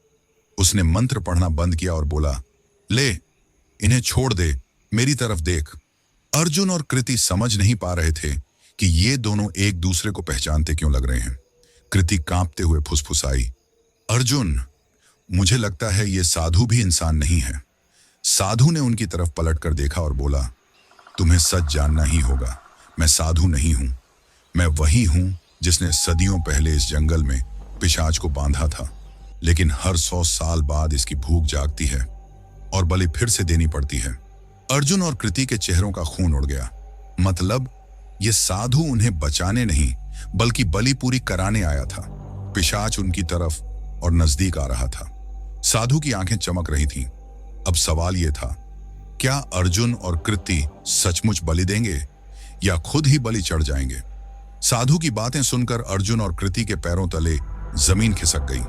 उसने मंत्र पढ़ना बंद किया और बोला, ले, इन्हें छोड़ दे, मेरी तरफ देख। अर्जुन और कृति समझ नहीं पा रहे थे कि ये दोनों एक दूसरे को पहचानते क्यों लग रहे हैं। कृति कांपते हुए फुसफुसाई, अर्जुन, मुझे लगता है ये साधु भी इंसान नहीं है। साधु ने उनकी तरफ पलटकर देखा और बोला, तुम्हें सच जानना ही होगा, मैं साधु नहीं हूं। मैं वही हूं जिसने सदियों पहले इस जंगल में पिशाच को बांधा था, लेकिन हर 100 साल बाद इसकी भूख जागती है और बलि फिर से देनी पड़ती है। अर्जुन और कृति के चेहरों का खून उड़ गया। मतलब ये साधु उन्हें बचाने नहीं, बल्कि बलि पूरी कराने आया था। पिशाच उनकी तरफ और नजदीक आ रहा था। साधु की आंखें चमक रही थीं। अब सवाल यह था, क्या अर्जुन और कृति सचमुच बलि देंगे या खुद ही बलि चढ़ जाएंगे? साधु की बातें सुनकर अर्जुन और कृति के पैरों तले जमीन खिसक गई।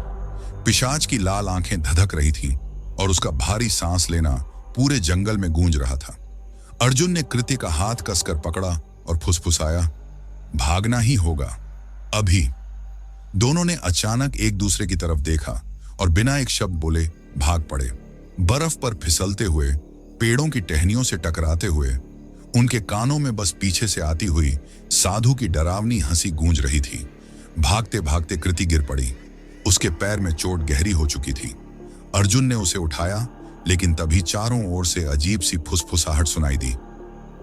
पिशाच की लाल आंखें धधक रही थीं और उसका भारी सांस लेना पूरे जंगल में गूंज रहा था। अर्जुन ने कृति का हाथ कसकर पकड़ा और फुसफुसाया, भागना ही होगा अभी। दोनों ने अचानक एक दूसरे की तरफ देखा और बिना एक शब्द बोले भाग पड़े। बर्फ पर फिसलते हुए, पेड़ों की टहनियों से टकराते हुए, उनके कानों में बस पीछे से आती हुई साधु की डरावनी हंसी गूंज रही थी। भागते भागते कृति गिर पड़ी। उसके पैर में चोट गहरी हो चुकी थी। अर्जुन ने उसे उठाया, लेकिन तभी चारों ओर से अजीब सी फुसफुसाहट सुनाई दी,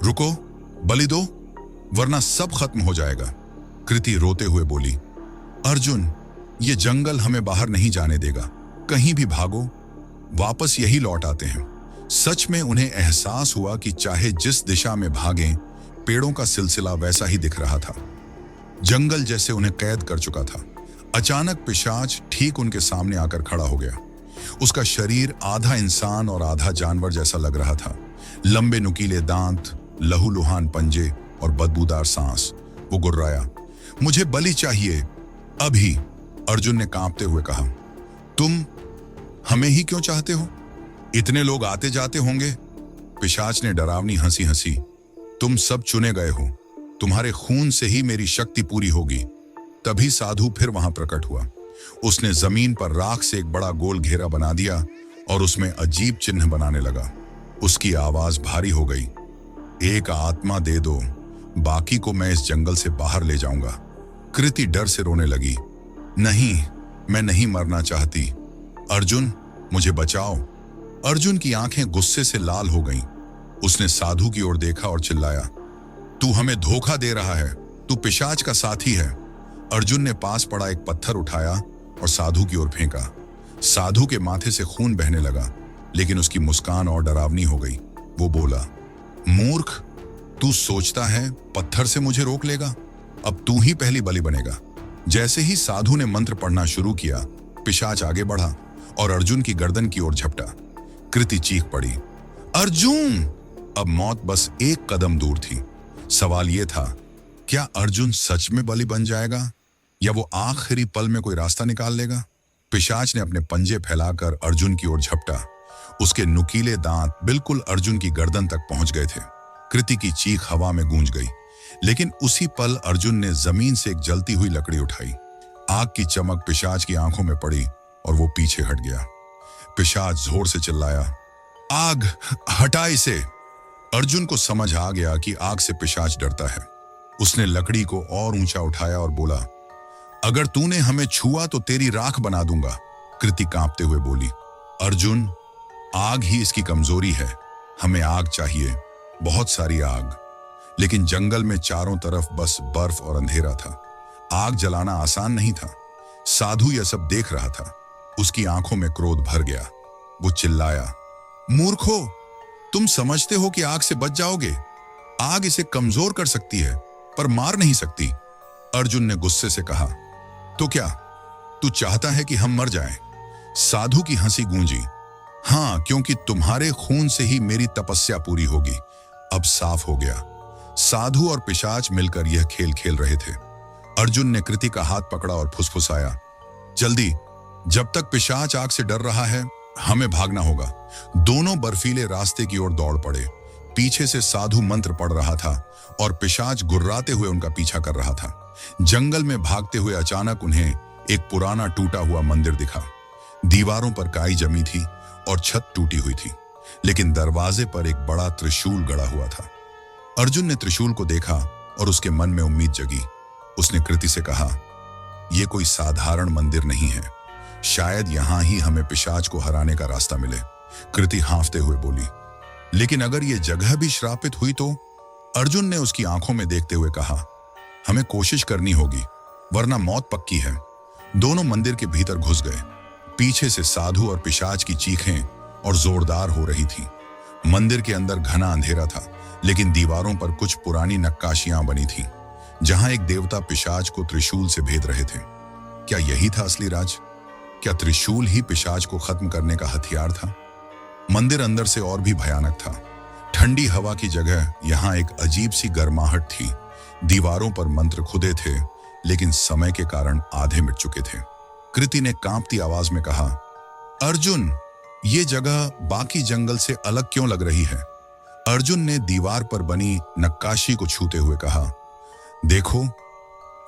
रुको, बलि दो, वरना सब खत्म हो जाएगा। कृति रोते हुए बोली, अर्जुन, ये जंगल हमें बाहर नहीं जाने देगा। कहीं भी भागो, वापस यही लौट आते हैं। सच में उन्हें एहसास हुआ कि चाहे जिस दिशा में भागें, पेड़ों का सिलसिला वैसा ही दिख रहा था। जंगल जैसे उन्हें कैद कर चुका था। अचानक पिशाच ठीक उनके सामने आकर खड़ा हो गया। उसका शरीर आधा इंसान और आधा जानवर जैसा लग रहा था। लंबे नुकीले दांत, लहूलुहान पंजे और बदबूदार सांस। वो गुर्राया, मुझे बलि चाहिए अभी। अर्जुन ने कांपते हुए कहा, तुम हमें ही क्यों चाहते हो? इतने लोग आते जाते होंगे। पिशाच ने डरावनी हंसी हंसी। तुम सब चुने गए हो, तुम्हारे खून से ही मेरी शक्ति पूरी होगी। तभी साधु फिर वहां प्रकट हुआ। उसने जमीन पर राख से एक बड़ा गोल घेरा बना दिया और उसमें अजीब चिन्ह बनाने लगा। उसकी आवाज भारी हो गई। एक आत्मा दे दो, बाकी को मैं इस जंगल से बाहर ले जाऊंगा। कृति डर से रोने लगी। नहीं, मैं नहीं मरना चाहती। अर्जुन, मुझे बचाओ। अर्जुन की आंखें गुस्से से लाल हो गईं। उसने साधु की ओर देखा और चिल्लाया, तू हमें धोखा दे रहा है, तू पिशाच का साथी है। अर्जुन ने पास पड़ा एक पत्थर उठाया और साधु की ओर फेंका। साधु के माथे से खून बहने लगा, लेकिन उसकी मुस्कान और डरावनी हो गई। वो बोला, मूर्ख, तू सोचता है पत्थर से मुझे रोक लेगा? अब तू ही पहली बलि बनेगा। जैसे ही साधु ने मंत्र पढ़ना शुरू किया, पिशाच आगे बढ़ा और अर्जुन की गर्दन की ओर झपटा। कृति चीख पड़ी, अर्जुन! अब मौत बस एक कदम दूर थी। सवाल यह था, क्या अर्जुन सच में बलि बन जाएगा या वो आखिरी पल में कोई रास्ता निकाल लेगा? पिशाच ने अपने पंजे फैलाकर अर्जुन की ओर झपटा। उसके नुकीले दांत बिल्कुल अर्जुन की गर्दन तक पहुंच गए थे। कृति की चीख हवा में गूंज गई, लेकिन उसी पल अर्जुन ने जमीन से एक जलती हुई लकड़ी उठाई। आग की चमक पिशाच की आंखों में पड़ी और वो पीछे हट गया। पिशाच जोर से चिल्लाया, आग, हटा इसे! अर्जुन को समझ आ गया कि आग से पिशाच डरता है। उसने लकड़ी को और ऊंचा उठाया और बोला, अगर तूने हमें छुआ तो तेरी राख बना दूंगा। कृति कांपते हुए बोली, अर्जुन, आग ही इसकी कमजोरी है। हमें आग चाहिए, बहुत सारी आग। लेकिन जंगल में चारों तरफ बस बर्फ और अंधेरा था। आग जलाना आसान नहीं था। साधु यह सब देख रहा था। उसकी आंखों में क्रोध भर गया। वो चिल्लाया, मूर्खो, तुम समझते हो कि आग से बच जाओगे? आग इसे कमजोर कर सकती है, पर मार नहीं सकती। अर्जुन ने गुस्से से कहा, तो क्या तू चाहता है कि हम मर जाएं? साधु की हंसी गूंजी। हाँ, क्योंकि तुम्हारे खून से ही मेरी तपस्या पूरी होगी। अब साफ हो गया। साधु और पिशाच मिलकर यह खेल खेल रहे थे। अर्जुन ने कृति का हाथ पकड़ा और फुसफुसाया, जल्दी, जब तक पिशाच आग से डर रहा है, हमें भागना होगा। दोनों बर्फीले रास्ते की ओर दौड़ पड़े। पीछे से साधु मंत्र पढ़ रहा था और पिशाच गुर्राते हुए उनका पीछा कर रहा था। जंगल में भागते हुए अचानक उन्हें एक पुराना टूटा हुआ मंदिर दिखा। दीवारों पर काई जमी थी और छत टूटी हुई थी, लेकिन दरवाजे पर एक बड़ा त्रिशूल गड़ा हुआ था। अर्जुन ने त्रिशूल को देखा और उसके मन में उम्मीद जगी। उसने कृति से कहा, यह कोई साधारण मंदिर नहीं है। शायद यहां ही हमें पिशाच को हराने का रास्ता मिले। कृति हांफते हुए बोली, लेकिन अगर यह जगह भी श्रापित हुई तो? अर्जुन ने उसकी आंखों में देखते हुए कहा, हमें कोशिश करनी होगी, वरना मौत पक्की है। दोनों मंदिर के भीतर घुस गए। पीछे से साधु और पिशाच की चीखें और जोरदार हो रही थी। मंदिर के अंदर घना अंधेरा था, लेकिन दीवारों पर कुछ पुरानी नक्काशियां बनी थीं, जहां एक देवता पिशाच को त्रिशूल से भेद रहे थे। क्या यही था असली राज? क्या त्रिशूल ही पिशाच को खत्म करने का हथियार था? मंदिर अंदर से और भी भयानक था। ठंडी हवा की जगह यहां एक अजीब सी गर्माहट थी। दीवारों पर मंत्र खुदे थे, लेकिन समय के कारण आधे मिट चुके थे। कृति ने कांपती आवाज में कहा, अर्जुन, ये जगह बाकी जंगल से अलग क्यों लग रही है? अर्जुन ने दीवार पर बनी नक्काशी को छूते हुए कहा, देखो,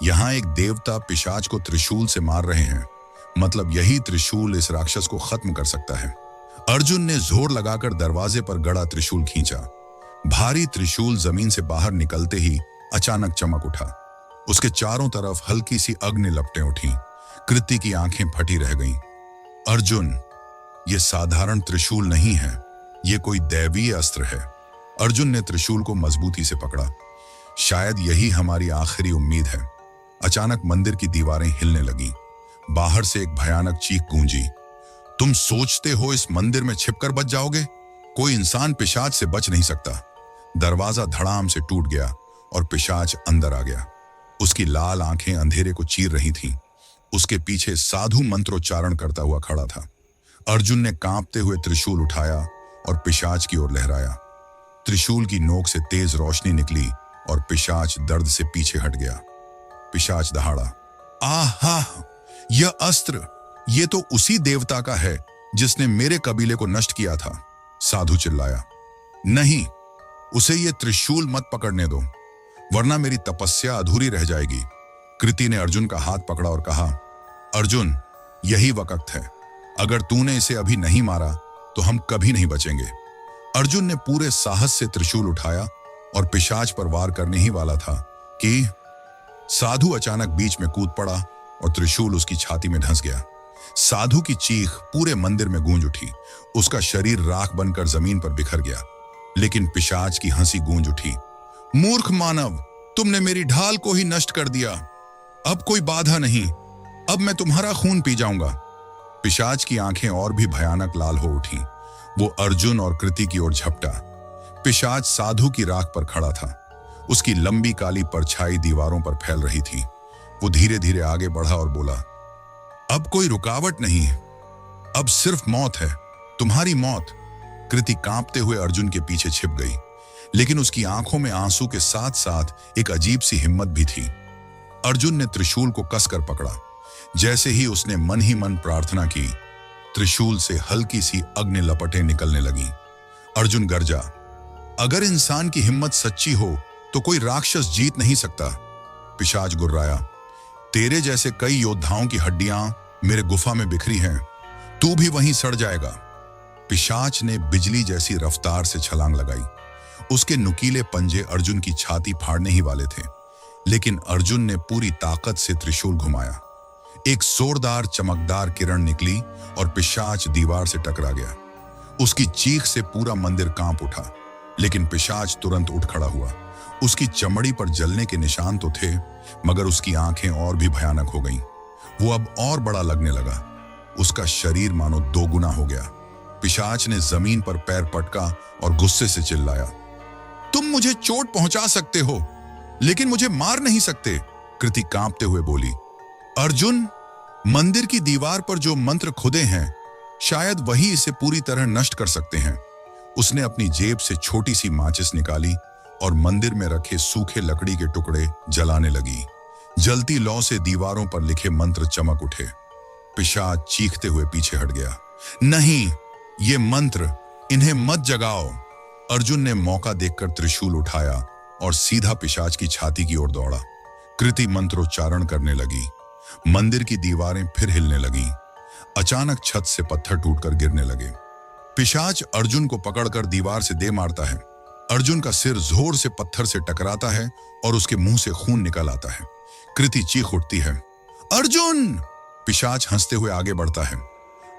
यहां एक देवता पिशाच को त्रिशूल से मार रहे हैं। मतलब यही त्रिशूल इस राक्षस को खत्म कर सकता है। अर्जुन ने जोर लगाकर दरवाजे पर गड़ा त्रिशूल खींचा। भारी त्रिशूल जमीन से बाहर निकलते ही अचानक चमक उठा। उसके चारों तरफ हल्की सी अग्नि लपटें उठी। कृति की आंखें फटी रह गईं। अर्जुन, यह साधारण त्रिशूल नहीं है, यह कोई दैवीय अस्त्र है। अर्जुन ने त्रिशूल को मजबूती से पकड़ा। शायद यही हमारी आखिरी उम्मीद है। अचानक मंदिर की दीवारें हिलने लगीं। बाहर से एक भयानक चीख गूंजी, तुम सोचते हो इस मंदिर में छिपकर बच जाओगे? कोई इंसान पिशाच से बच नहीं सकता। दरवाजा धड़ाम से टूट गया और पिशाच अंदर आ गया। उसकी लाल आंखें अंधेरे को चीर रही थीं। उसके पीछे साधु मंत्रोच्चारण करता हुआ खड़ा था। अर्जुन ने कांपते हुए त्रिशूल उठाया और पिशाच की ओर लहराया। त्रिशूल की नोक से तेज रोशनी निकली और पिशाच दर्द से पीछे हट गया। पिशाच दहाड़ा, आहा, यह अस्त्र, ये तो उसी देवता का है जिसने मेरे कबीले को नष्ट किया था। साधु चिल्लाया। नहीं, उसे ये त्रिशूल मत पकड़ने दो, वरना मेरी तपस्या अधूरी रह जाएगी। कृति ने अर्जुन का हाथ पकड़ा और कहा, अर्जुन, यही वक्त है। अगर तूने इसे अभी नहीं मारा तो हम कभी नहीं बचेंगे। अर्जुन ने पूरे साहस से त्रिशूल उठाया और पिशाच पर वार करने ही वाला था कि साधु अचानक बीच में कूद पड़ा और त्रिशूल उसकी छाती में धंस गया। साधु की चीख पूरे मंदिर में गूंज उठी। उसका शरीर राख बनकर जमीन पर बिखर गया। लेकिन पिशाच की हंसी गूंज उठी। मूर्ख मानव, तुमने मेरी ढाल को ही नष्ट कर दिया। अब कोई बाधा नहीं, अब मैं तुम्हारा खून पी जाऊंगा। पिशाच की आंखें और भी भयानक लाल हो उठी। वो अर्जुन और कृति की ओर झपटा। पिशाच साधु की राख पर खड़ा था। उसकी लंबी काली परछाई दीवारों पर फैल रही थी। वो धीरे धीरे आगे बढ़ा और बोला, अब कोई रुकावट नहीं है, अब सिर्फ मौत है, तुम्हारी मौत। कृति कांपते हुए अर्जुन के पीछे छिप गई, लेकिन उसकी आंखों में आंसू के साथ साथ एक अजीब सी हिम्मत भी थी। अर्जुन ने त्रिशूल को कसकर पकड़ा। जैसे ही उसने मन ही मन प्रार्थना की, त्रिशूल से हल्की सी अग्नि लपटें निकलने लगीं। अर्जुन गरजा, अगर इंसान की हिम्मत सच्ची हो तो कोई राक्षस जीत नहीं सकता। पिशाच गुर्राया, तेरे जैसे कई योद्धाओं की हड्डियां मेरे गुफा में बिखरी हैं, तू भी वहीं सड़ जाएगा। पिशाच ने बिजली जैसी रफ्तार से छलांग लगाई। उसके नुकीले पंजे अर्जुन की छाती फाड़ने ही वाले थे, लेकिन अर्जुन ने पूरी ताकत से त्रिशूल घुमाया। एक जोरदार चमकदार किरण निकली और पिशाच दीवार से टकरा गया। उसकी चीख से पूरा मंदिर कांप उठा, लेकिन पिशाच तुरंत उठ खड़ा हुआ। उसकी चमड़ी पर जलने के निशान तो थे, मगर उसकी आंखें और भी भयानक हो गईं। वो अब और बड़ा लगने लगा। उसका शरीर मानो दोगुना हो गया। पिशाच ने जमीन पर पैर पटका और गुस्से से चिल्लाया, तुम मुझे चोट पहुंचा सकते हो, लेकिन मुझे मार नहीं सकते। कृति कांपते हुए बोली, अर्जुन, मंदिर की दीवार पर जो मंत्र खुदे हैं, शायद वही इसे पूरी तरह नष्ट कर सकते हैं। उसने अपनी जेब से छोटी सी माचिस निकाली और मंदिर में रखे सूखे लकड़ी के टुकड़े जलाने लगी। जलती लौ से दीवारों पर लिखे मंत्र चमक उठे। पिशाच चीखते हुए पीछे हट गया। नहीं, ये मंत्र, इन्हें मत जगाओ। अर्जुन ने मौका देखकर त्रिशूल उठाया और सीधा पिशाच की छाती की ओर दौड़ा। कृति मंत्रोच्चारण करने लगी। मंदिर की दीवारें फिर हिलने लगीं। अचानक छत से पत्थर टूटकर गिरने लगे। पिशाच अर्जुन को पकड़कर दीवार से दे मारता है। अर्जुन का सिर जोर से पत्थर से टकराता है और उसके मुंह से खून निकल आता है। कृति चीख उठती है, अर्जुन! पिशाच हंसते हुए आगे बढ़ता है।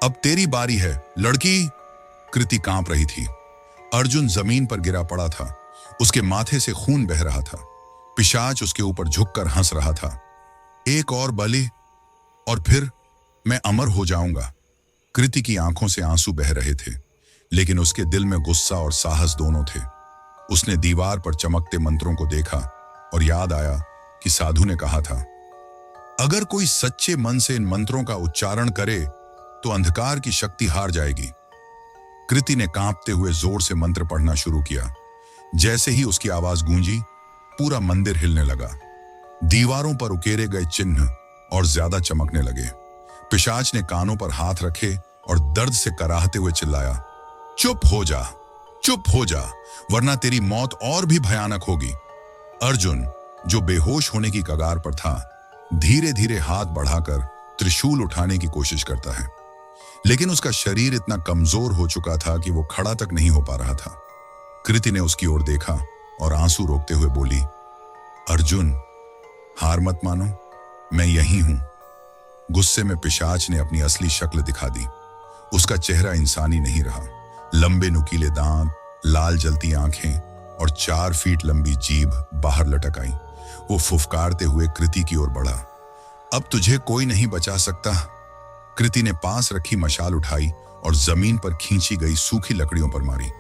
अब तेरी बारी है, लड़की। कृति कांप रही थी। अर्जुन जमीन पर गिरा पड़ा था। उसके माथे से खून बह रहा था। पिशाच उसके ऊपर झुककर हंस रहा था। एक और बलि और फिर मैं अमर हो जाऊंगा। कृति की आंखों से आंसू बह रहे थे, लेकिन उसके दिल में गुस्सा और साहस दोनों थे। उसने दीवार पर चमकते मंत्रों को देखा और याद आया कि साधु ने कहा था, अगर कोई सच्चे मन से इन मंत्रों का उच्चारण करे तो अंधकार की शक्ति हार जाएगी। कृति ने कांपते हुए जोर से मंत्र पढ़ना शुरू किया। जैसे ही उसकी आवाज गूंजी, पूरा मंदिर हिलने लगा। दीवारों पर उकेरे गए चिन्ह और ज्यादा चमकने लगे। पिशाच ने कानों पर हाथ रखे और दर्द से कराहते हुए चिल्लाया, चुप हो जा, चुप हो जा, वरना तेरी मौत और भी भयानक होगी। अर्जुन, जो बेहोश होने की कगार पर था, धीरे धीरे हाथ बढ़ाकर त्रिशूल उठाने की कोशिश करता है, लेकिन उसका शरीर इतना कमजोर हो चुका था कि वो खड़ा तक नहीं हो पा रहा था। कृति ने उसकी ओर देखा और आंसू रोकते हुए बोली, अर्जुन, हार मत मानो, मैं यही हूं। गुस्से में पिशाच ने अपनी असली शक्ल दिखा दी। उसका चेहरा इंसानी नहीं रहा। लंबे नुकीले दांत, लाल जलती आंखें और 4 फीट लंबी जीभ बाहर लटक आई। वो फुफकारते हुए कृति की ओर बढ़ा। अब तुझे कोई नहीं बचा सकता। कृति ने पास रखी मशाल उठाई और जमीन पर खींची गई सूखी लकड़ियों पर मारी।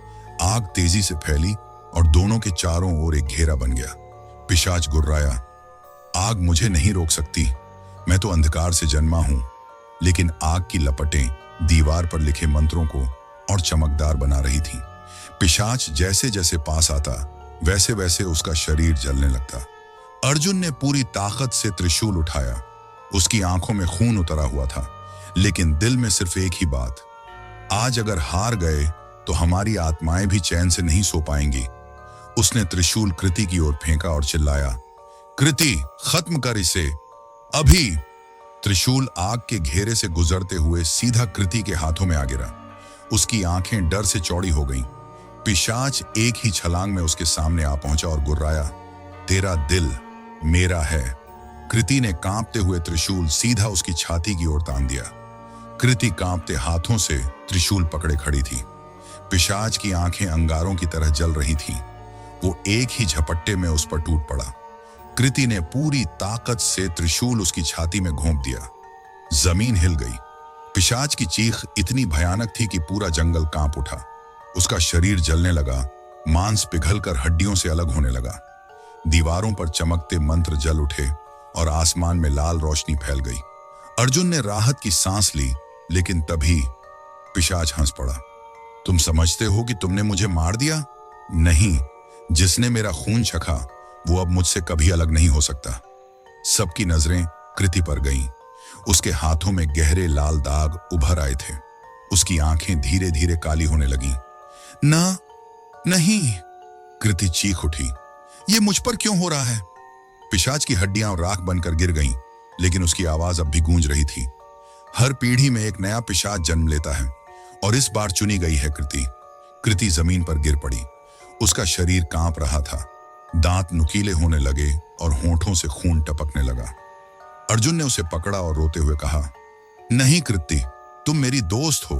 आग तेजी से फैली और दोनों के चारों ओर एक घेरा बन गया। पिशाच गुर्राया, आग मुझे नहीं रोक सकती, मैं तो अंधकार से जन्मा हूं। लेकिन आग की लपटें दीवार पर लिखे मंत्रों को और चमकदार बना रही थी। पिशाच जैसे जैसे पास आता, वैसे वैसे उसका शरीर जलने लगता। अर्जुन ने पूरी ताकत से त्रिशूल उठाया। उसकी आंखों में खून उतरा हुआ था, लेकिन दिल में सिर्फ एक ही बात, आज अगर हार गए तो हमारी आत्माएं भी चैन से नहीं सो पाएंगी। उसने त्रिशूल कृति की ओर फेंका और चिल्लाया, कृति, खत्म कर इसे अभी। त्रिशूल आग के घेरे से गुजरते हुए सीधा कृति के हाथों में आ गिरा। उसकी आंखें डर से चौड़ी हो गईं। पिशाच एक ही छलांग में उसके सामने आ पहुंचा और गुर्राया, तेरा दिल मेरा है। कृति ने कांपते हुए त्रिशूल सीधा उसकी छाती की ओर तान दिया। कृति कांपते हाथों से त्रिशूल पकड़े खड़ी थी। पिशाच की आंखें अंगारों की तरह जल रही थीं। वो एक ही झपट्टे में उस पर टूट पड़ा। कृति ने पूरी ताकत से त्रिशूल उसकी छाती में घोंप दिया। जमीन हिल गई। पिशाच की चीख इतनी भयानक थी कि पूरा जंगल कांप उठा। उसका शरीर जलने लगा, मांस पिघलकर हड्डियों से अलग होने लगा। दीवारों पर चमकते मंत्र जल उठे और आसमान में लाल रोशनी फैल गई। अर्जुन ने राहत की सांस ली, लेकिन तभी पिशाच हंस पड़ा। तुम समझते हो कि तुमने मुझे मार दिया? नहीं, जिसने मेरा खून चखा वो अब मुझसे कभी अलग नहीं हो सकता। सबकी नजरें कृति पर गईं। उसके हाथों में गहरे लाल दाग उभर आए थे। उसकी आंखें धीरे धीरे काली होने लगीं। ना, नहीं, कृति चीख उठी, ये मुझ पर क्यों हो रहा है? पिशाच की हड्डियां राख बनकर गिर गईं, लेकिन उसकी आवाज अब भी गूंज रही थी। हर पीढ़ी में एक नया पिशाच जन्म लेता है और इस बार चुनी गई है कृति। कृति जमीन पर गिर पड़ी। उसका शरीर कांप रहा था। दांत नुकीले होने लगे और होंठों से खून टपकने लगा। अर्जुन ने उसे पकड़ा और रोते हुए कहा, नहीं कृति, तुम मेरी दोस्त हो,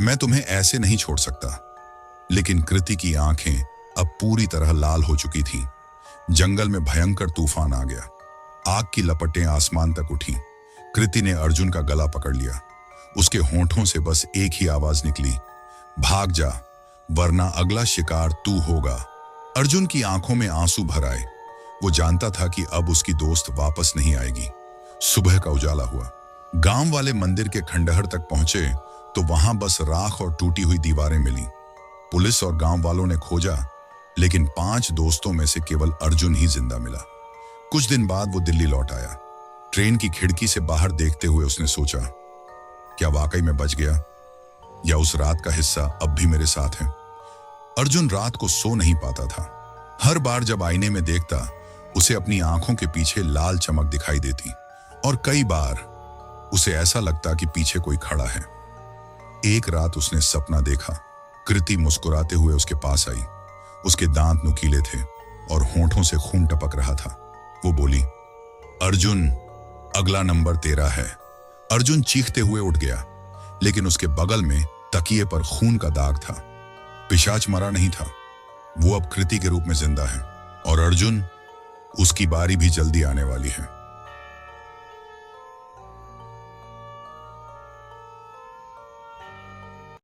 मैं तुम्हें ऐसे नहीं छोड़ सकता। लेकिन कृति की आंखें अब पूरी तरह लाल हो चुकी थीं। जंगल में भयंकर तूफान आ गया। आग की लपटें आसमान तक उठी। कृति ने अर्जुन का गला पकड़ लिया। उसके होंठों से बस एक ही आवाज निकली, भाग जा, वरना अगला शिकार तू होगा। अर्जुन की आंखों में आंसू भर आए। वो जानता था कि अब उसकी दोस्त वापस नहीं आएगी। सुबह का उजाला हुआ। गांव वाले मंदिर के खंडहर तक पहुंचे तो वहां बस राख और टूटी हुई दीवारें मिली। पुलिस और गांव वालों ने खोजा, लेकिन 5 दोस्तों में से केवल अर्जुन ही जिंदा मिला। कुछ दिन बाद वो दिल्ली लौट आया। ट्रेन की खिड़की से बाहर देखते हुए उसने सोचा, क्या वाकई में बच गया, या उस रात का हिस्सा अब भी मेरे साथ है? अर्जुन रात को सो नहीं पाता था। हर बार जब आईने में देखता, उसे अपनी आंखों के पीछे लाल चमक दिखाई देती और कई बार उसे ऐसा लगता कि पीछे कोई खड़ा है। एक रात उसने सपना देखा। कृति मुस्कुराते हुए उसके पास आई। उसके दांत नुकीले थे और होंठों से खून टपक रहा था। वो बोली, अर्जुन, अगला नंबर तेरा है। अर्जुन चीखते हुए उठ गया, लेकिन उसके बगल में तकिए पर खून का दाग था। पिशाच मरा नहीं था। वो अब कृति के रूप में जिंदा है और अर्जुन, उसकी बारी भी जल्दी आने वाली है।